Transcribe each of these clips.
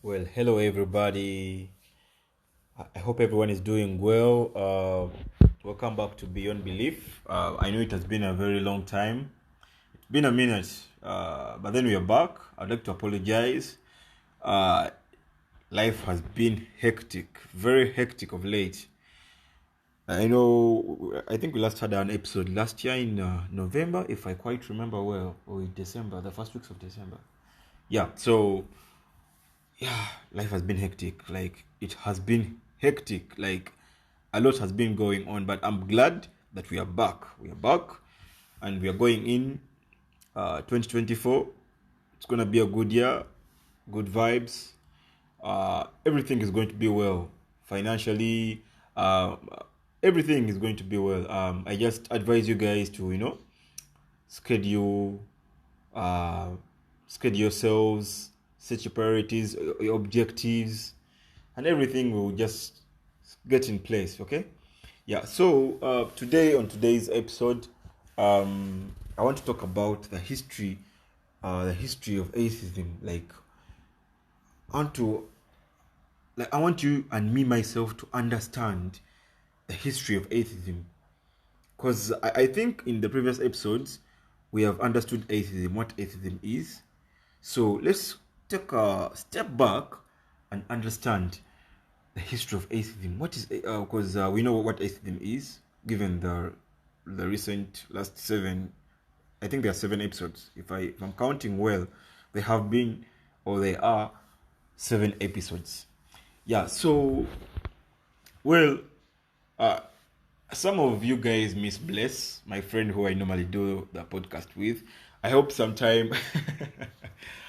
Well, hello everybody. I hope everyone is doing well. Welcome back to Beyond Belief. I know it has been a very long time. It's been a minute, but then we are back. I'd like to apologize. Uh, Life has been hectic, very hectic of late. I know, I think we last had an episode last year in November, if I quite remember well, or in December, the first weeks of December. Yeah, so yeah, life has been hectic. Like it has been hectic. Like a lot has been going on, but I'm glad that we are back. We are back, and we are going in 2024. It's gonna be a good year, good vibes. Everything is going to be well financially. Everything is going to be well. I just advise you guys to schedule uh, schedule yourselves, set your priorities, your objectives, and everything will just get in place. Okay. Yeah. So today, on today's episode, I want to talk about the history of atheism. I want to, I want you and me myself to understand the history of atheism, because I think in the previous episodes we have understood atheism, what atheism is. So let's take a step back and understand the history of atheism. What is because we know what atheism is, given the recent last seven. I think there are seven episodes. If I'm counting well, they have been or they are seven episodes. Yeah. So well, uh, some of you guys miss Bless, my friend who I normally do the podcast with. I hope sometime,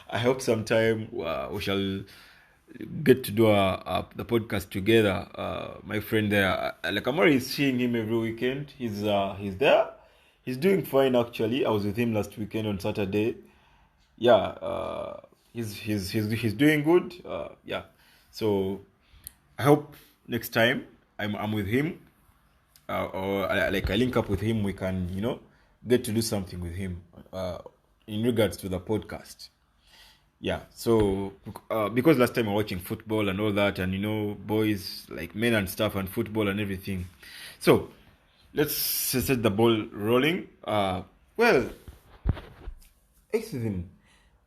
I hope sometime we shall get to do the podcast together. My friend there, like I'm already seeing him every weekend. He's there. He's doing fine actually. I was with him last weekend on Saturday. Yeah, he's doing good. Yeah, so I hope next time I'm with him, or like I link up with him, we can get to do something with him in regards to the podcast. Yeah, so because last time we were watching football and all that, and boys like men and stuff and football and everything. So let's set the ball rolling. Well, atheism.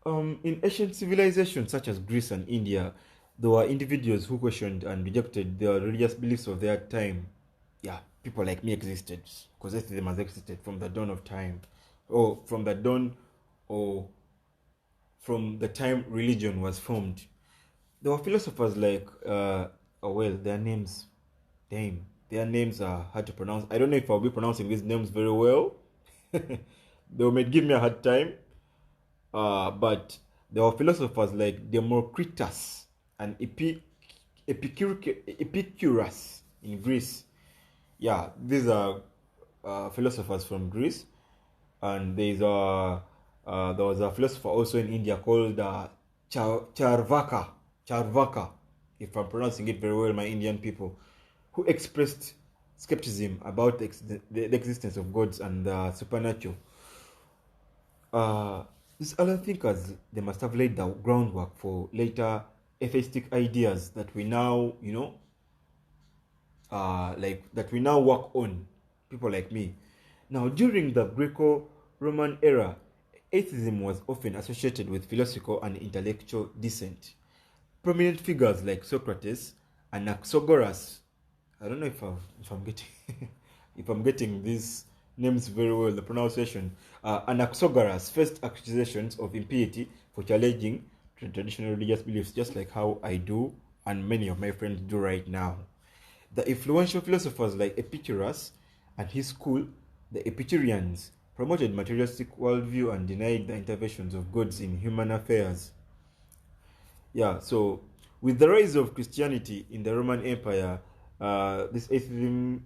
In ancient civilizations such as Greece and India, there were individuals who questioned and rejected the religious beliefs of their time. Yeah, people like me existed because atheism has existed from the dawn of time, or from the dawn, or from the time religion was formed. There were philosophers like, oh well, their names are hard to pronounce. I don't know if I'll be pronouncing these names very well. They might give me a hard time. But there were philosophers like Democritus and Epicurus in Greece. Yeah, these are philosophers from Greece. And there was a philosopher also in India called Charvaka, if I'm pronouncing it very well, my Indian people, who expressed skepticism about the existence of gods and the supernatural. Uh, these other thinkers, they must have laid the groundwork for later atheistic ideas that we now, that we now work on. People like me. Now, during the Greco-Roman era, atheism was often associated with philosophical and intellectual dissent. Prominent figures like Socrates, Anaxagoras. I don't know if I'm getting if I'm getting these names very well, the pronunciation. Anaxagoras faced accusations of impiety for challenging traditional religious beliefs, just like how I do and many of my friends do right now. The influential philosophers like Epicurus and his school, the Epicureans, promoted materialistic worldview and denied the interventions of gods in human affairs. Yeah, so with the rise of Christianity in the Roman Empire, this atheism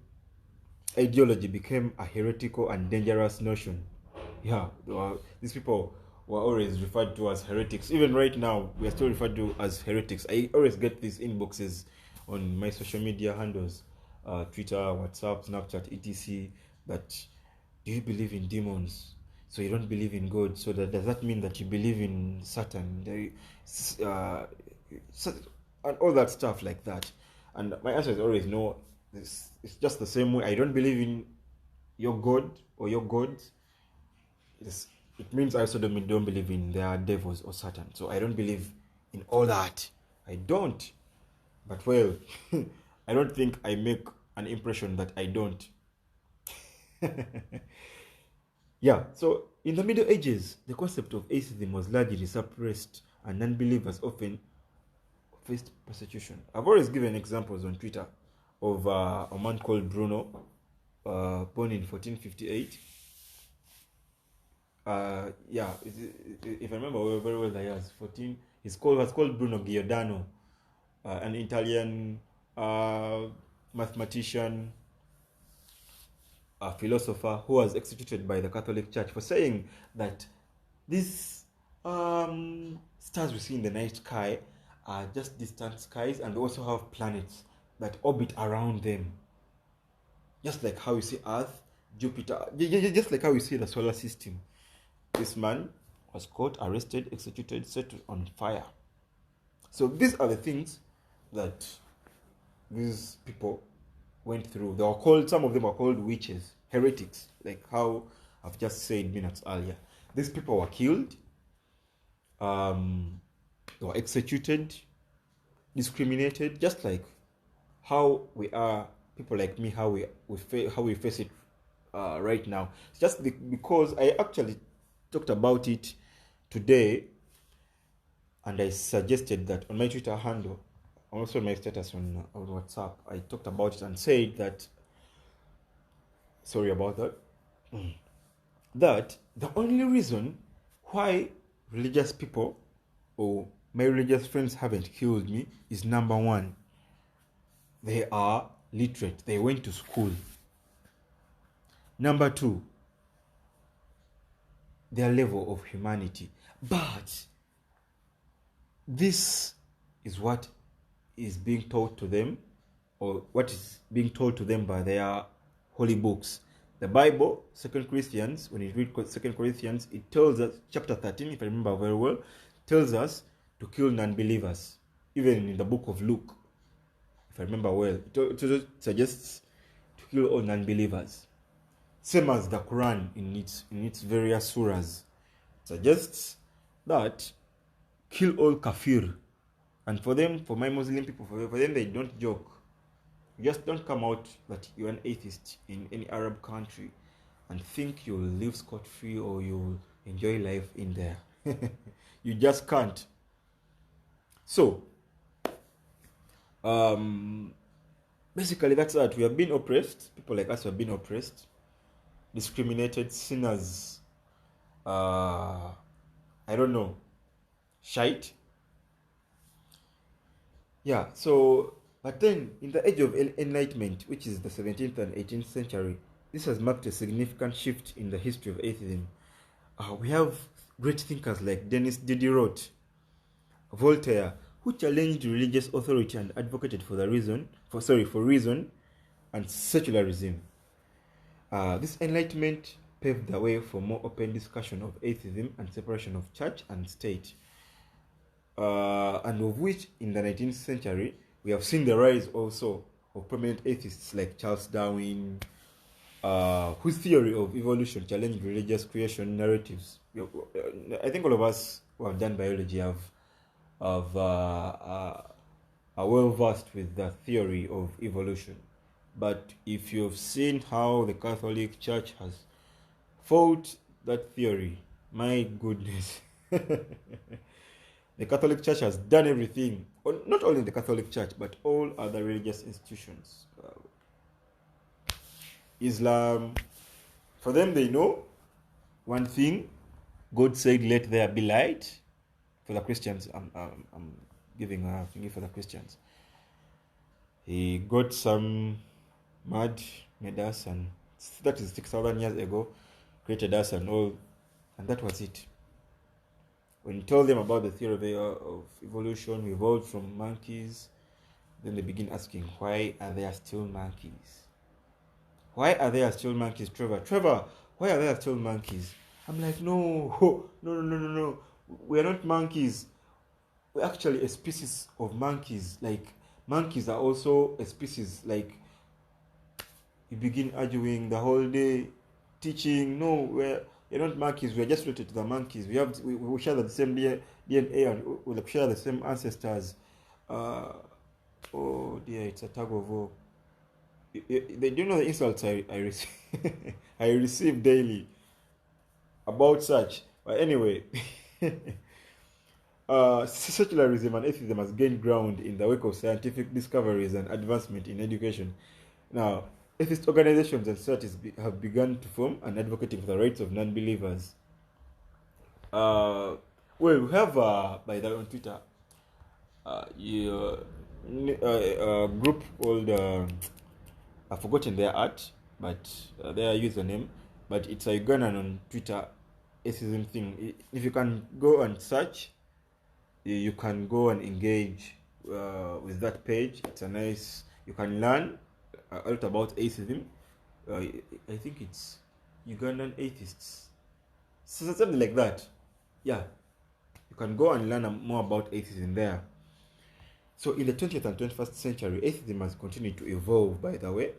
ideology became a heretical and dangerous notion. Yeah, these people were always referred to as heretics. Even right now, we are still referred to as heretics. I always get these inboxes on my social media handles, Twitter, WhatsApp, Snapchat, etc. That, do you believe in demons? So you don't believe in God. So does that mean that you believe in Satan? So, and all that stuff like that. And my answer is always no. It's just the same way. I don't believe in your God or your gods. It means I also don't believe in their devils or Satan. So I don't believe in all that. I don't. But well, I don't think I make an impression that I don't. Yeah, so in the Middle Ages, the concept of atheism was largely suppressed and non-believers often faced persecution. I've always given examples on Twitter of a man called Bruno, born in 1458. Yeah, if I remember very well, he was 14. Was called Bruno Giordano, an Italian mathematician, a philosopher who was executed by the Catholic Church for saying that these stars we see in the night sky are just distant skies, and they also have planets that orbit around them. Just like how you see Earth, Jupiter, just like how you see the solar system. This man was caught, arrested, executed, set on fire. So these are the things that these people went through. They were called, some of them were called witches, heretics, like how I've just said minutes earlier. These people were killed, they were executed, discriminated, just like how we are, people like me, how we face it right now. It's just because I actually talked about it today, and I suggested that on my Twitter handle, also my status on WhatsApp, I talked about it and said that, sorry about that, that the only reason why religious people or my religious friends haven't killed me is number one, they are literate, they went to school. Number two, their level of humanity. But this is what is being taught to them, or what is being told to them by their holy books. The Bible, 2 Corinthians, when you read 2 Corinthians, it tells us, chapter 13, if I remember very well, tells us to kill non-believers. Even in the book of Luke, if I remember well, it suggests to kill all non-believers. Same as the Quran in its various surahs suggests that kill all kafir. And for them, for my Muslim people, for them, they don't joke. You just don't come out that you're an atheist in any Arab country and think you'll live scot-free or you'll enjoy life in there. You just can't. So, basically that's that. We have been oppressed. People like us have been oppressed, discriminated, sinners, I don't know, shite. Yeah, so, but then in the age of enlightenment, which is the 17th and 18th century, this has marked a significant shift in the history of atheism. We have great thinkers like Denis Diderot, Voltaire, who challenged religious authority and advocated for reason and secularism. This enlightenment paved the way for more open discussion of atheism and separation of church and state. And of which in the 19th century we have seen the rise also of prominent atheists like Charles Darwin, whose theory of evolution challenged religious creation narratives. I think all of us who have done biology are well versed with the theory of evolution. But if you've seen how the Catholic Church has fought that theory, my goodness. The Catholic Church has done everything, not only the Catholic Church, but all other religious institutions. Islam, for them, they know one thing: God said, "Let there be light." For the Christians, I'm giving a thingy for the Christians. He got some mud, made us, and that is 6,000 years ago, created us and all, and that was it. When you tell them about the theory of evolution, we evolved from monkeys, then they begin asking, why are there still monkeys? Why are there still monkeys, Trevor? Trevor, why are there still monkeys? I'm like, no. We are not monkeys. we're actually a species of monkeys. Like monkeys are also a species. Like you begin arguing the whole day, teaching. No, you're not monkeys. We're just related to the monkeys. We share the same DNA and we share the same ancestors. Uh, oh dear, it's a tug of war. Do you know the insults I receive? I receive daily about such. But anyway, secularism and atheism has gained ground in the wake of scientific discoveries and advancement in education. Now, atheist organizations and societies have begun to form and advocating for the rights of non-believers. We have, by the way, on Twitter, a group called, I've forgotten their art, but their username, but it's a Ugandan on Twitter atheism thing. If you can go and search, you can go and engage with that page. It's a nice, you can learn a lot about atheism. I think it's Ugandan atheists, so something like that. Yeah, you can go and learn more about atheism there. So in the 20th and 21st century, atheism has continued to evolve, by the way.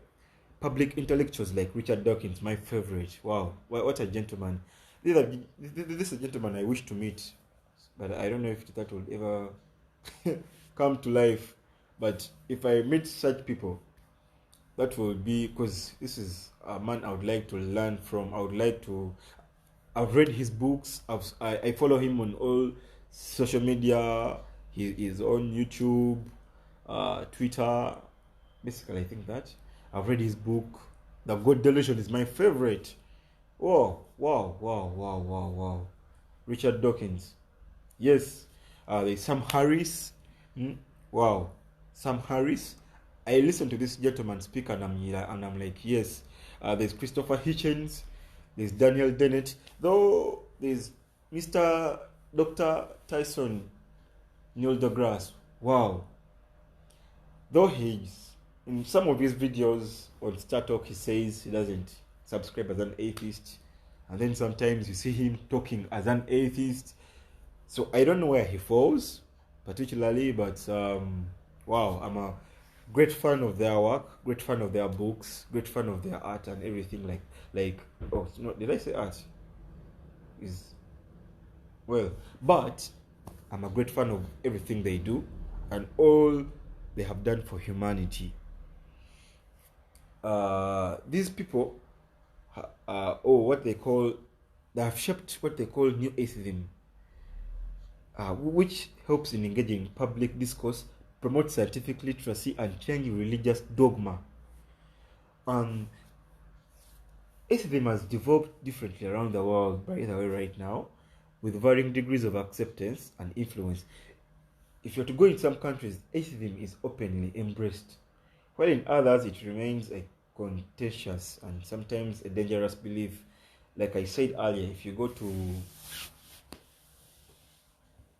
Public intellectuals like Richard Dawkins, my favorite. Wow, what a gentleman. This is a gentleman I wish to meet, but I don't know if that will ever come to life. But if I meet such people, that will be, because this is a man I would like to learn from. I've read his books. I follow him on all social media. He is on YouTube, Twitter. Basically, I think that I've read his book. The God Delusion is my favorite. Wow, wow, wow, wow, wow, wow. Richard Dawkins. Yes. There's Sam Harris. Wow. Sam Harris. I listen to this gentleman speak and I'm like, yes. There's Christopher Hitchens. There's Daniel Dennett. Though there's Mr. Dr. Tyson Neil deGrasse. Wow. Though he's in some of his videos on Star Talk, he says he doesn't subscribe as an atheist, and then sometimes you see him talking as an atheist. So I don't know where he falls particularly, but wow, I'm a great fan of their work, great fan of their books, great fan of their art and everything. Like oh no, did I say art? Is well, but I'm a great fan of everything they do and all they have done for humanity. These people, they have shaped what they call new atheism, which helps in engaging public discourse, promote scientific literacy, and change religious dogma. Atheism has developed differently around the world, by the way, right now, with varying degrees of acceptance and influence. If you're to go in some countries, atheism is openly embraced, while in others it remains a contentious and sometimes a dangerous belief. Like I said earlier, if you go to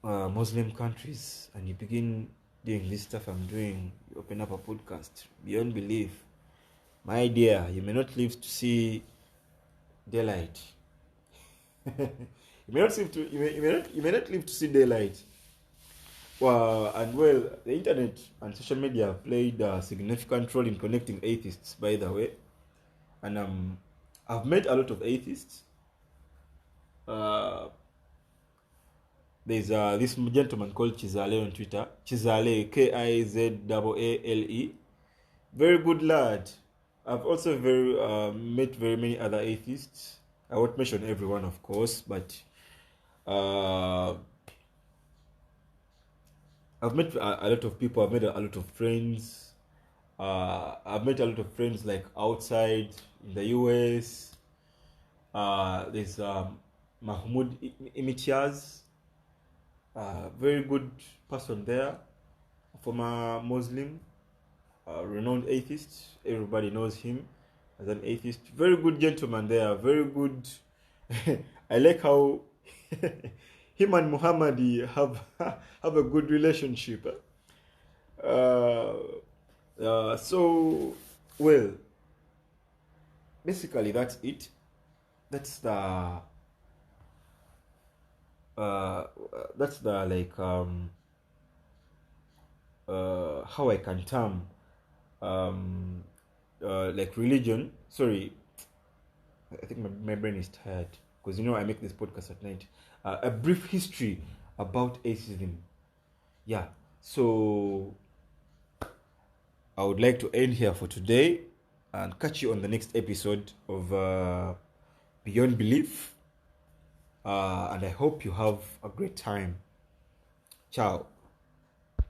Muslim countries and you begin doing this stuff I'm doing, you open up a podcast, beyond belief, my dear, you may not live to see daylight. You may not live to see daylight. The internet and social media have played a significant role in connecting atheists, by the way. And I've met a lot of atheists. There's this gentleman called Chizale on Twitter. Chizale, Kizaale. Very good lad. I've also met very many other atheists. I won't mention everyone, of course, but I've met a lot of people. I've made a lot of friends. I've met a lot of friends like outside in the US. There's Mahmoud Imitiaz, very good person there, former Muslim, renowned atheist. Everybody knows him as an atheist. Very good gentleman there. Very good. I like how him and Muhammad have a good relationship. So, well, basically that's it. That's the how I can term like religion. Sorry, I think my brain is tired because I make this podcast at night. A brief history about atheism. Yeah, so I would like to end here for today and catch you on the next episode of Beyond Belief. And I hope you have a great time. Ciao.